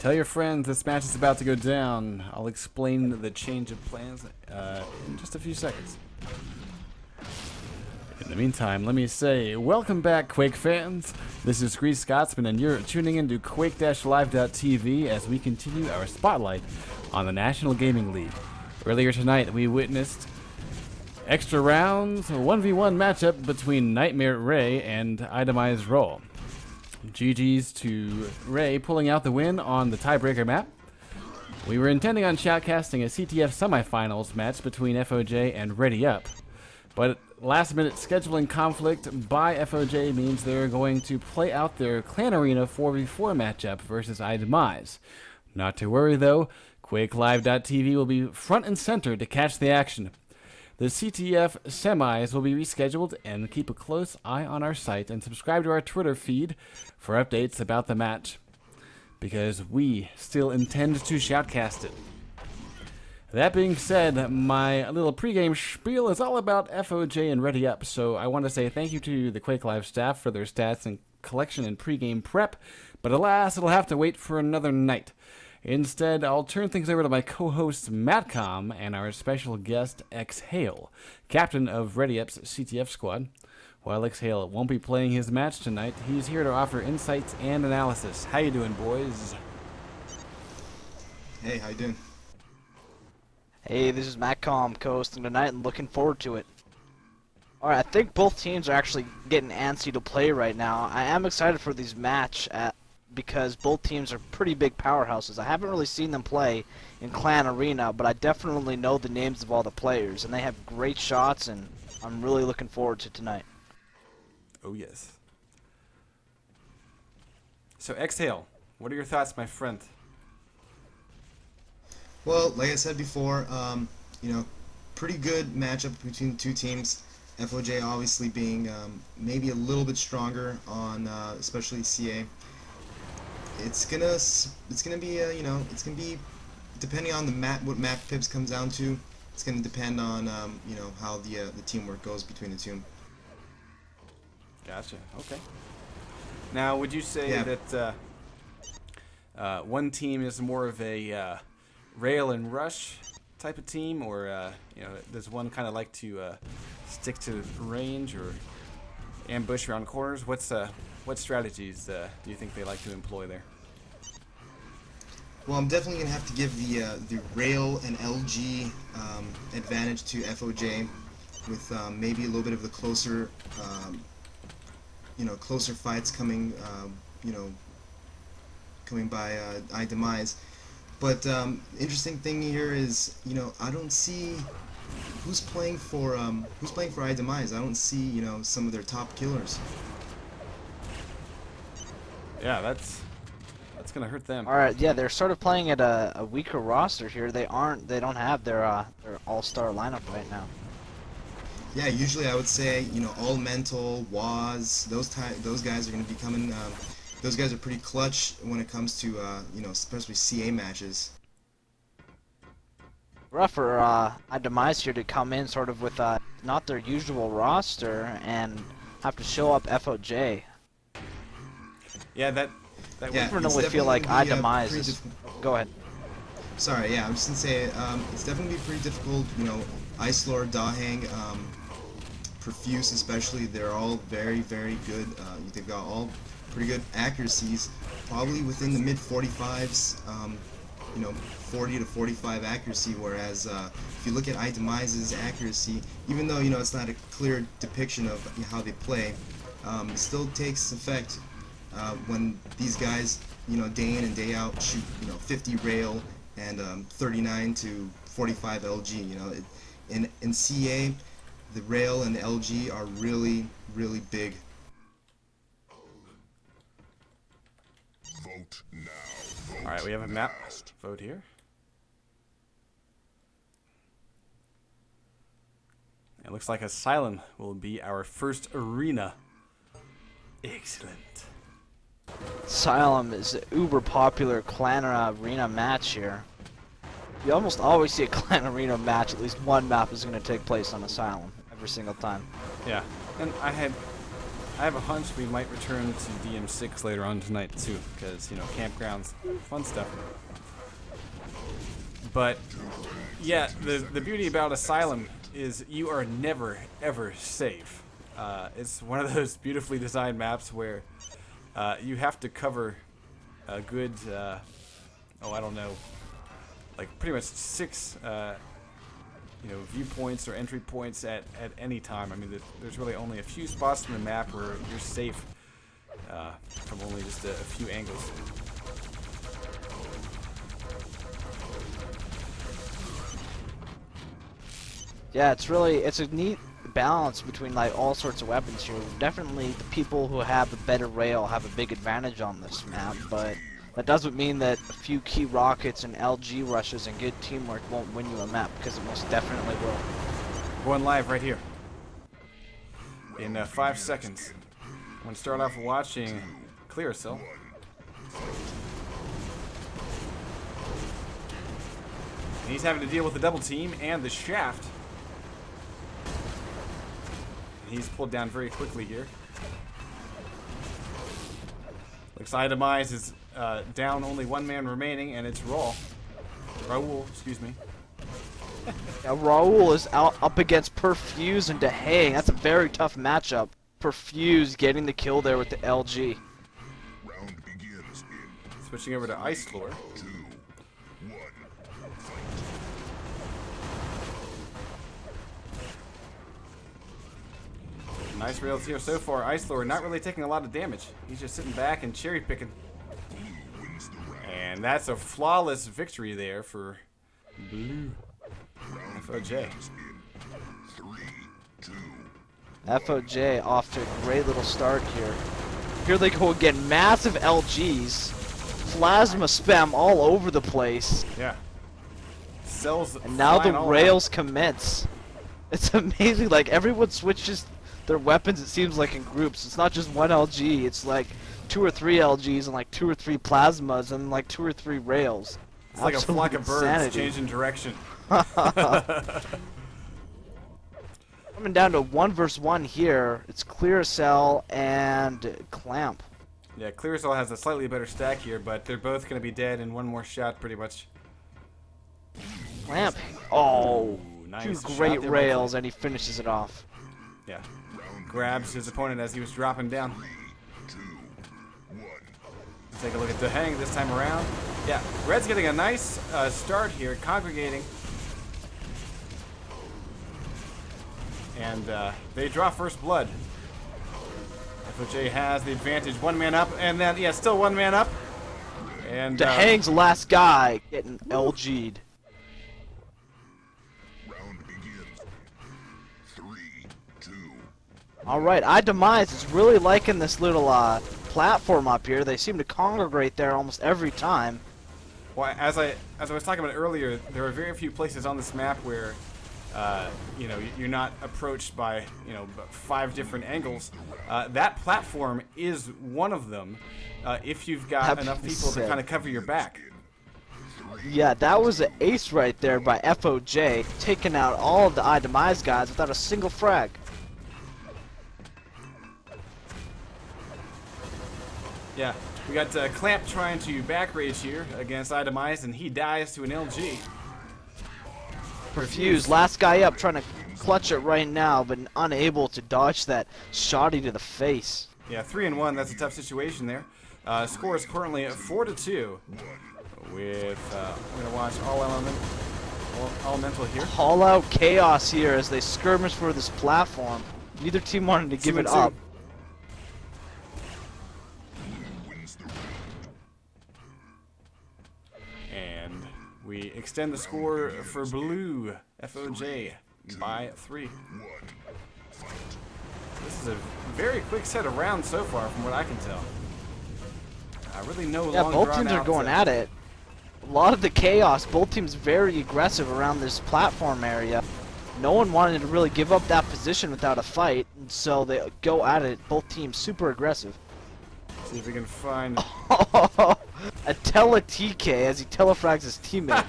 Tell your friends this match is about to go down. I'll explain the change of plans in just a few seconds. In the meantime, let me say, welcome back, Quake fans. This is Grease Scotsman, and you're tuning into Quake-Live.tv as we continue our spotlight on the National Gaming League. Earlier tonight, we witnessed extra rounds, a 1v1 matchup between Nightmare Ray and Itemized Roll. GG's to Ray pulling out the win on the tiebreaker map. We were intending on shoutcasting a CTF semifinals match between FoJ and Ready Up, but last minute scheduling conflict by FoJ means they're going to play out their Clan Arena 4v4 matchup versus Itemized. Not to worry though, QuakeLive.tv will be front and center to catch the action. The CTF semis will be rescheduled, and keep a close eye on our site and subscribe to our Twitter feed for updates about the match, because we still intend to shoutcast it. That being said, my little pregame spiel is all about FoJ and Ready Up, so I want to say thank you to the Quake Live staff for their stats and collection and pregame prep, but alas, it'll have to wait for another night. Instead, I'll turn things over to my co-host Matcom and our special guest Exhale, captain of Ready Up's CTF squad. While Exhale won't be playing his match tonight, he's here to offer insights and analysis. How you doing, boys? Hey, how you doing? Hey, this is Matcom co-hosting tonight and looking forward to it. Alright, I think both teams are actually getting antsy to play right now. I am excited for these match because both teams are pretty big powerhouses. I haven't really seen them play in Clan Arena, but I definitely know the names of all the players, and they have great shots, and I'm really looking forward to tonight. Oh yes. So Exhale, what are your thoughts, my friend? Well, like I said before, pretty good matchup between the two teams. FoJ obviously being maybe a little bit stronger on especially CA. It's gonna be depending on the map, what map Pips comes down to. It's gonna depend on how the teamwork goes between the two. Gotcha. Okay. Now, would you say that one team is more of a rail and rush type of team, or does one kind of like to stick to range or ambush around corners? What strategies do you think they like to employ there? Well, I'm definitely gonna have to give the rail and LG advantage to FoJ, with maybe a little bit of the closer closer fights coming by Itemized. But interesting thing here is I don't see who's playing for Itemized. I don't see some of their top killers. Yeah, that's gonna hurt them. All right, yeah, they're sort of playing at a weaker roster here. They don't have their all-star lineup right now. Yeah, usually I would say all mental, Waz, those guys are going to be coming. Those guys are pretty clutch when it comes to especially CA matches. Rough for Itemized here to come in sort of with not their usual roster and have to show up FoJ. Yeah, that I definitely feel like Itemized is... Go ahead. Sorry, yeah, I'm just gonna say it's definitely pretty difficult. Ice Lord, Dahang, Profuse especially, they're all very, very good. They've got all pretty good accuracies, probably within the mid 45s. 40 to 45 accuracy. Whereas if you look at Itemized's accuracy, even though it's not a clear depiction of how they play, it still takes effect. When these guys, day in and day out shoot, 50 rail and 39 to 45 LG, in CA, the rail and the LG are really, really big. Vote now. All right, we have a map vote here. It looks like Asylum will be our first arena. Excellent. Asylum is an uber popular Clan Arena match here. You almost always see a Clan Arena match, at least one map is going to take place on Asylum every single time. Yeah, and I had I have a hunch we might return to DM6 later on tonight too, because, you know, campgrounds, fun stuff. But yeah, the beauty about Asylum is you are never ever safe. It's one of those beautifully designed maps where you have to cover a good, oh, I don't know, like pretty much 6 you know, viewpoints or entry points at any time. I mean, there's really only a few spots in the map where you're safe from only just a few angles. Yeah, it's a neat balance between like all sorts of weapons here. Definitely the people who have the better rail have a big advantage on this map, but that doesn't mean that a few key rockets and LG rushes and good teamwork won't win you a map, because it most definitely will. Going live right here in 5 seconds. I'm going to start off watching Clearasil. And he's having to deal with the double team and the shaft. And he's pulled down very quickly here. Looks Itemize is down, only 1 man remaining, and it's Raul, excuse me. Yeah, Raul is up against Perfuse and DeHang. That's a very tough matchup. Perfuse getting the kill there with the LG. Switching over to Ice Lore. Nice rails here so far. Ice Lord not really taking a lot of damage. He's just sitting back and cherry picking. And that's a flawless victory there for Blue. FoJ. FoJ off to a great little start here. Here they go again. Massive LGs. Plasma spam all over the place. Yeah. Cells. And now the rails commence. It's amazing. Like, everyone switches their weapons, it seems like, in groups. It's not just one LG. It's like 2 or 3 LGs and like 2 or 3 plasmas and like 2 or 3 rails. It's like a flock of birds changing direction. Coming down to 1 versus 1 here. It's Clearasil and Clamp. Yeah, Clearasil has a slightly better stack here, but they're both going to be dead in 1 more shot, pretty much. Clamp. Oh, nice 2 great rails, and he finishes it off. Yeah. Grabs his opponent as he was dropping down. Let's take a look at DeHang this time around. Yeah, Red's getting a nice start here, congregating. And they draw first blood. FoJ has the advantage. 1 man up, and then, yeah, still 1 man up. And DeHang's the last guy getting LG'd. Alright, Itemize is really liking this little platform up here. They seem to congregate there almost every time. Well, as I was talking about earlier, there are very few places on this map where you know, you're not approached by, you know, 5 different angles. That platform is one of them, if you've got enough people to kind of cover your back. Yeah, that was an ace right there by FoJ, taking out all of the Itemize guys without a single frag. Yeah, we got Clamp trying to back rage here against Itemize, and he dies to an LG. Perfuse, last guy up, trying to clutch it right now, but unable to dodge that shotty to the face. Yeah, 3-1, that's a tough situation there. Score is currently at 4-2. With, I'm going to watch Elemental here. All out chaos here as they skirmish for this platform. Neither team wanted to give it up. And we extend the score for Blue, FoJ, by 3. This is a very quick set of rounds so far, from what I can tell. Really no long drawn out. Yeah, both teams are going at it. A lot of the chaos, both teams very aggressive around this platform area. No one wanted to really give up that position without a fight, and so they go at it, both teams super aggressive. See if we can find a tele-TK as he telefrags his teammate.